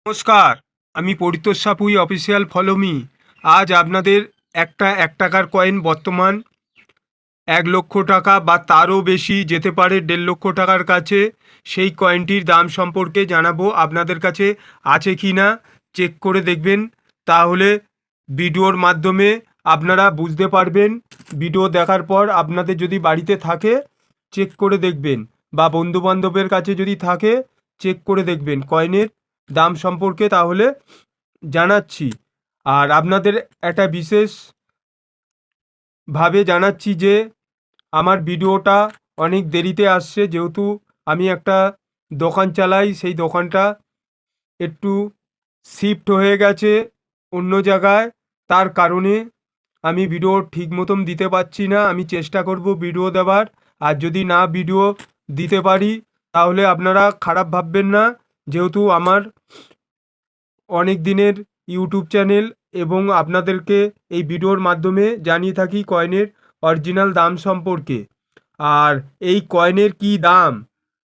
নমস্কার, আমি Paritosh Sapui official follow me. আজ আপনাদের একটা 1 টাকার কয়েন বর্তমান 1 লক্ষ টাকা বা তারও বেশি যেতে পারে 1.5 লক্ষ টাকার কাছে, সেই কয়েনটির দাম সম্পর্কে জানাবো। আপনাদের কাছে আছে কি না চেক করে দেখবেন, তাহলে ভিডিওর মাধ্যমে আপনারা বুঝতে পারবেন। ভিডিও দেখার পর আপনাদের যদি বাড়িতে থাকে চেক করে দেখবেন, বা বন্ধুবান্ধবের কাছে যদি থাকে চেক করে দেখবেন কয়েনের দাম সম্পর্কে, তাহলে জানাচ্ছি। আর আপনাদের একটা বিশেষভাবে জানাচ্ছি যে আমার ভিডিওটা অনেক দেরিতে আসছে, যেহেতু আমি একটা দোকান চালাই, সেই দোকানটা একটু শিফট হয়ে গেছে অন্য জায়গায়। তার কারণে আমি ভিডিও ঠিক মতন দিতে পারছি না। আমি চেষ্টা করব ভিডিও দেওয়ার, আর যদি না ভিডিও দিতে পারি তাহলে আপনারা খারাপ ভাববেন না, যেহেতু আমার অনেক দিনের ইউটিউব চ্যানেল, এবং আপনাদেরকে এই ভিডিওর মাধ্যমে জানিয়ে থাকি কয়েনের অরিজিনাল দাম সম্পর্কে। আর এই কয়েনের কি দাম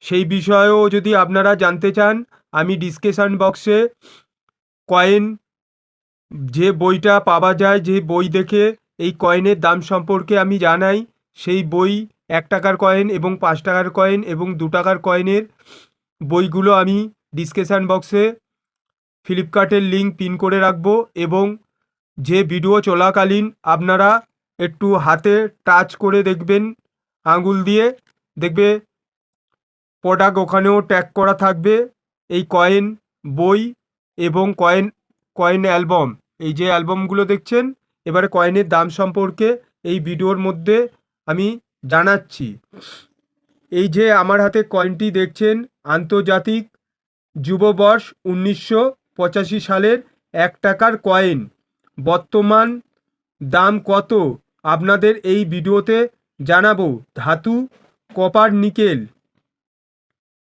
সেই বিষয়েও যদি আপনারা জানতে চান, আমি ডিসক্রিপশন বক্সে কয়েন যে বইটা পাওয়া যায়, যে বই দেখে এই কয়েনের দাম সম্পর্কে আমি জানাই, সেই বই 1 টাকার কয়েন এবং 5 টাকার কয়েন এবং 2 টাকার কয়েনের বইগুলো আমি ডিসক্রিপশন বক্সে ফ্লিপকার্টের লিঙ্ক পিন করে রাখবো। এবং যে ভিডিও চলাকালীন আপনারা একটু হাতে টাচ করে দেখবেন, আঙুল দিয়ে দেখবে প্রোডাক্ট ওখানেও ট্যাগ করা থাকবে এই কয়েন বই এবং কয়েন অ্যালবাম। এই যে অ্যালবামগুলো দেখছেন, এবারে কয়েনের দাম সম্পর্কে এই ভিডিওর মধ্যে আমি জানাচ্ছি। এই যে আমার হাতে কয়েনটি দেখছেন, আন্তর্জাতিক যুববর্ষ 1985 সালের 1 টাকার কয়েন। বর্তমান দাম কত আপনাদের এই ভিডিওতে জানাবো। ধাতু কপার নিকেল।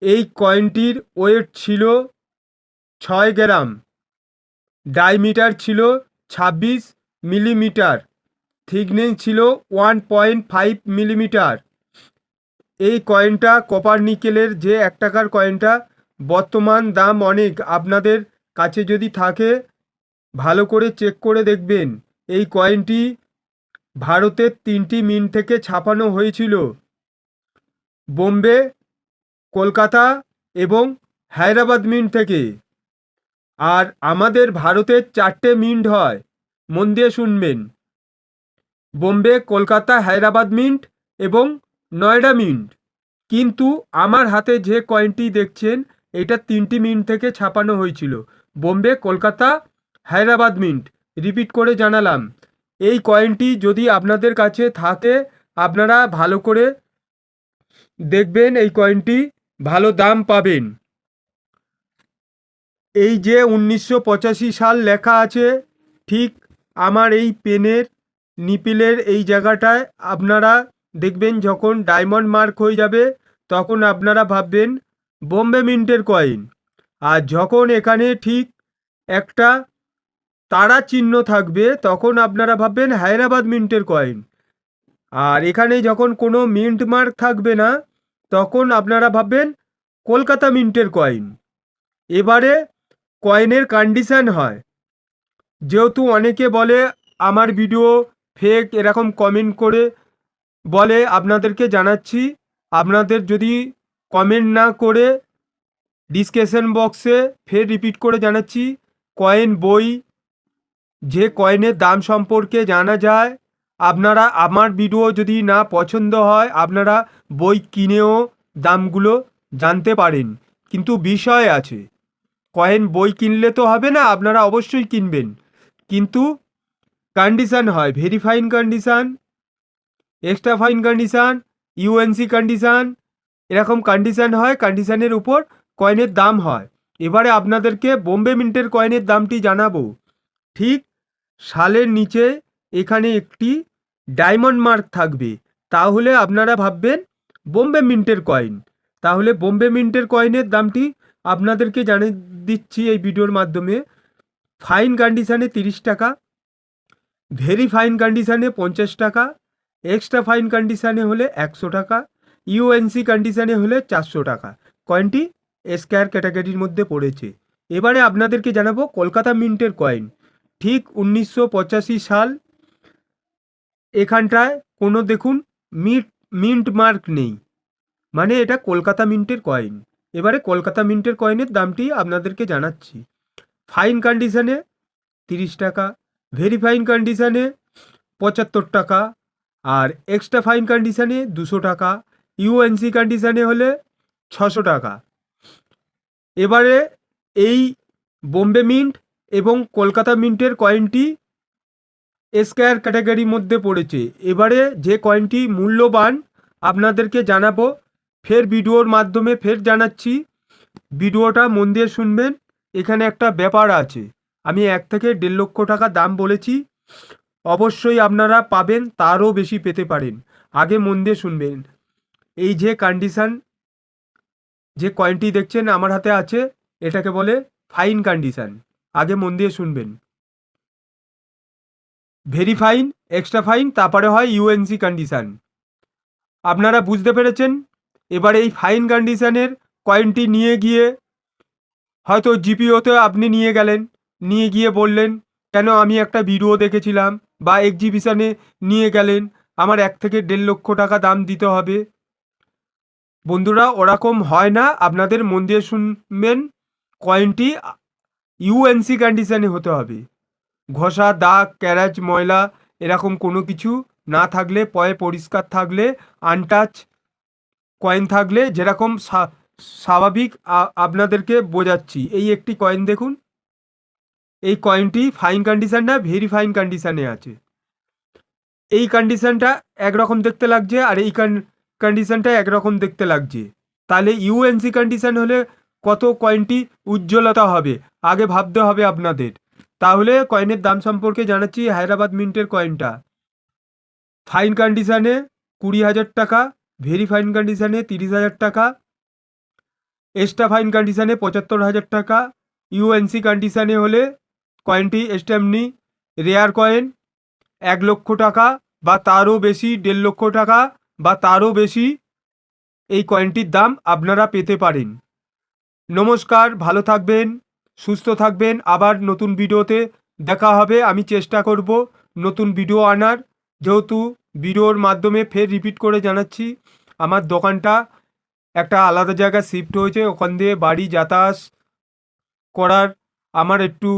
এই কয়েনটির ওয়েট ছিল 6 গ্রাম, ডায়ামিটার ছিল 26 মিলিমিটার, থিকনেস ছিল 1.5 মিলিমিটার। এই কয়েনটা কপার নিকেলের যে 1 টাকার কয়েনটা, বর্তমান দাম অনেক। আপনাদের কাছে যদি থাকে ভালো করে চেক করে দেখবেন। এই কয়েনটি ভারতের 3টি মিন্ট থেকে ছাপানো হয়েছিল, বোম্বে, কলকাতা এবং হায়দ্রাবাদ মিন্ট থেকে। আর আমাদের ভারতের 4টে মিন্ট হয়, মন দিয়ে শুনবেন: বোম্বে, কলকাতা, হায়দ্রাবাদ মিন্ট এবং নয়ডা মিন্ট। কিন্তু আমার হাতে যে কয়েনটি দেখছেন, এটা 3টি মিন্ট থেকে ছাপানো হয়েছিল, বোম্বে, কলকাতা, হায়দ্রাবাদ মিন্ট। রিপিট করে জানালাম, এই কয়েনটি যদি আপনাদের কাছে থাকে আপনারা ভালো করে দেখবেন, এই কয়েনটি ভালো দাম পাবেন। এই যে 1985 সাল লেখা আছে, ঠিক আমার এই পেনের নিপিলের এই জায়গাটায় আপনারা দেখবেন, যখন ডায়মন্ড মার্ক হয়ে যাবে তখন আপনারা ভাববেন বোম্বে মিন্টের কয়েন। আর যখন এখানে ঠিক একটা তারা চিহ্ন থাকবে তখন আপনারা ভাববেন হায়দ্রাবাদ মিন্টের কয়েন। আর এখানে যখন কোনো মিন্ট মার্ক থাকবে না তখন আপনারা ভাববেন কলকাতা মিন্টের কয়েন। এবারে কয়েনের কন্ডিশন হয়, যেহেতু অনেকে বলে আমার ভিডিও ফেক, এরকম কমেন্ট করে বলে, আপনাদেরকে জানাচ্ছি, আপনাদের যদি কমেন্ট না করে ডিসক্রিপশন বক্সে ফের রিপিট করে জানাচ্ছি, কয়েন বই যে কয়েনের দাম সম্পর্কে জানা যায়। আপনারা আমার ভিডিও যদি না পছন্দ হয় আপনারা বই কিনেও দামগুলো জানতে পারেন, কিন্তু বিষয় আছে। কয়েন বই কিনলে তো হবে না, আপনারা অবশ্যই কিনবেন, কিন্তু কন্ডিশান হয় very fine condition, extra fine condition, UNC condition, এরকম কন্ডিশান হয়। কন্ডিশানের উপর কয়েনের দাম হয়। এবারে আপনাদেরকে বোম্বে মিন্টের কয়েনের দামটি জানাবো। ঠিক সালের নিচে এখানে একটি ডায়মন্ড মার্ক থাকবে, তাহলে আপনারা ভাববেন বোম্বে মিন্টের কয়েন। তাহলে বোম্বে মিন্টের কয়েনের দামটি আপনাদেরকে জানিয়ে দিচ্ছি এই ভিডিওর মাধ্যমে। ফাইন কন্ডিশানে 30 টাকা, ভেরি ফাইন কন্ডিশানে 50 টাকা, এক্সট্রা ফাইন কন্ডিশানে হলে 100 টাকা, ইউএনসি কন্ডিশানে হলে 400 টাকা। কয়েনটি স্কয়ার ক্যাটাগরির মধ্যে পড়েছে। এবারে আপনাদেরকে জানাবো কলকাতা মিন্টের কয়েন। ঠিক 1985 সাল। এখানটায় কোনো দেখুন মিন্ট মার্ক নেই, মানে এটা কলকাতা মিন্টের কয়েন। এবারে কলকাতা মিন্টের কয়েনের দামটি আপনাদেরকে জানাচ্ছি। ফাইন কন্ডিশনে 30 টাকা, ভেরি ফাইন কন্ডিশনে 75 টাকা, আর এক্সট্রা ফাইন কন্ডিশনে 200 টাকা, ইউএনসি কন্ডিশনে হলে 600 টাকা। এবারে এই বোম্বে মিন্ট এবং কলকাতা মিন্টের কয়েনটি স্কয়ার ক্যাটাগরির মধ্যে পড়েছে। এবারে যে কয়েনটি মূল্যবান আপনাদেরকে জানাবো, ফের ভিডিওর মাধ্যমে ফের জানাচ্ছি, ভিডিওটা মন দিয়ে শুনবেন। এখানে একটা ব্যাপার আছে, আমি 1 থেকে 1.5 লক্ষ টাকা দাম বলেছি, অবশ্যই আপনারা পাবেন, তারও বেশি পেতে পারেন। আগে মন দিয়ে শুনবেন। এই যে কন্ডিশন, যে কয়েনটি দেখছেন আমার হাতে আছে, এটাকে বলে ফাইন কন্ডিশন। আগে মন দিয়ে শুনবেন। ভেরি ফাইন, এক্সট্রা ফাইন, তারপরে হয় ইউএনসি কন্ডিশন। আপনারা বুঝতে পেরেছেন। এবার এই ফাইন কন্ডিশনের কয়েনটি নিয়ে গিয়ে হয়তো জিপিওতে আপনি নিয়ে গেলেন, নিয়ে গিয়ে বললেন কেন আমি একটা ভিডিও দেখেছিলাম, বা এক্সিবিশনে নিয়ে গেলেন, আমার 1 থেকে 1.5 লক্ষ টাকা দাম দিতে হবে। বন্ধুরা, ওরকম হয় না, আপনাদের মন দিয়ে শুনবেন। কয়েনটি ইউএনসি কন্ডিশনে হতে হবে। ঘষা, দাগ, ক্যারাজ, ময়লা এরকম কোনো কিছু না থাকলে, পয়ে পরিষ্কার থাকলে, আনটাচ কয়েন থাকলে, যেরকম স্বাভাবিক আপনাদেরকে বোঝাচ্ছি। এই একটি কয়েন দেখুন, এই কয়েনটি ফাইন কন্ডিশন না, ভেরি ফাইন কন্ডিশনে আছে। এই কন্ডিশনটা একরকম দেখতে লাগছে, আর এই কন্ডিশনটা একরকম দেখতে লাগছে। তাহলে ইউএনসি কন্ডিশন হলে কত কয়েনটি উজ্জ্বলতা হবে আগে ভাবতে হবে আপনাদের। তাহলে কয়েনের দাম সম্পর্কে জানাচ্ছি। হায়দ্রাবাদ মিন্টের কয়েনটা ফাইন কন্ডিশনে 20,000 টাকা, ভেরি ফাইন কন্ডিশনে 30,000 টাকা, এক্সট্রা ফাইন কন্ডিশনে 75,000 টাকা, ইউএনসি কন্ডিশনে হলে কয়েনটি স্ট্যাম্পনি রেয়ার কয়েন 1 লক্ষ টাকা বা তারও বেশি, 1.5 লক্ষ টাকা বা তারও বেশি এই কয়েনটির দাম আপনারা পেতে পারেন। নমস্কার, ভালো থাকবেন, সুস্থ থাকবেন। আবার নতুন ভিডিওতে দেখা হবে। আমি চেষ্টা করব নতুন ভিডিও আনার। যেহেতু ভিডিওর মাধ্যমে ফের রিপিট করে জানাচ্ছি, আমার দোকানটা একটা আলাদা জায়গায় শিফট হয়েছে, ওখান দিয়ে বাড়ি যাতায়াত করার আমার একটু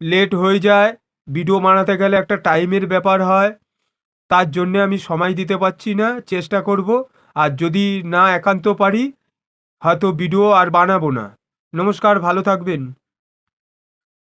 লেট হয়ে যায়। ভিডিও বানাতে গেলে একটা টাইমের ব্যাপার হয়, তার জন্যে আমি সময় দিতে পারছি না। চেষ্টা করব, আর যদি না একান্ত পারি হয়তো ভিডিও আর বানাবো না। নমস্কার, ভালো থাকবেন।